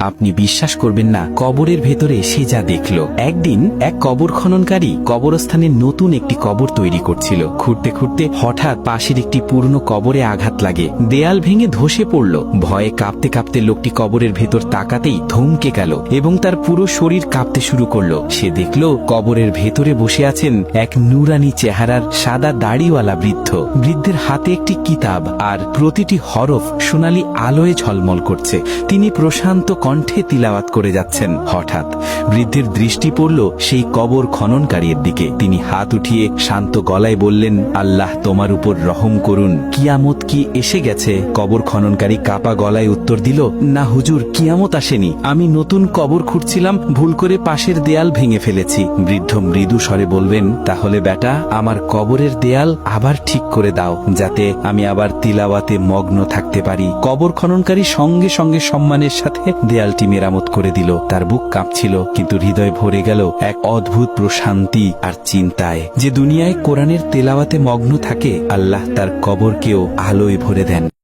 আপনি বিশ্বাস করবেন না কবরের ভেতরে সে যা দেখল। একদিন এক কবর খননকারী কবরস্থানের নতুন একটি কবর তৈরি করছিল। খুঁড়তে খুঁড়তে হঠাৎ পাশের একটি পুরনো কবরে আঘাত লাগে, দেয়াল ভেঙে ধসে পড়ল। ভয়ে কাঁপতে কাঁপতে লোকটি কবরের ভেতর তাকাতেই থমকে গেল এবং তার পুরো শরীর কাঁপতে শুরু করলো। সে দেখল কবরের ভেতরে বসে আছেন এক নুরানি চেহারার সাদা দাড়িওয়ালা বৃদ্ধ। বৃদ্ধের হাতে একটি কিতাব, আর প্রতিটি হরফ সোনালী আলোয় ঝলমল করছে। তিনি প্রশান্ত কণ্ঠে তিলাওয়াত করে যাচ্ছেন। হঠাৎ বৃদ্ধের দৃষ্টি পড়ল সেই কবর খননকারীর দিকে। তিনি হাত উঠিয়ে শান্ত গলায় বললেন, আল্লাহ তোমার উপর রহম করুন, কিয়ামত কি এসে গেছে? কবর খননকারী কাপা গলায় উত্তর দিল, না হুজুর, কিয়ামত আসেনি। আমি নতুন কবর খুঁড়ছিলাম, ভুল করে পাশের দেয়াল ভেঙে ফেলেছি। বৃদ্ধ মৃদু স্বরে বলবেন, তাহলে বেটা, আমার কবরের দেয়াল আবার ঠিক করে দাও, যাতে আমি আবার তিলাওয়াতে মগ্ন থাকতে পারি। কবর খননকারী সঙ্গে সঙ্গে সম্মানের সাথে দেয়ালটি মেরামত করে দিল। তার বুক কাঁপছিল, কিন্তু হৃদয় ভরে গেল এক অদ্ভুত প্রশান্তি আর চিন্তায়। যে দুনিয়ায় কোরআনের তেলাওয়াতে মগ্ন থাকে, আল্লাহ তার কবরকেও আলোয় ভরে দেন।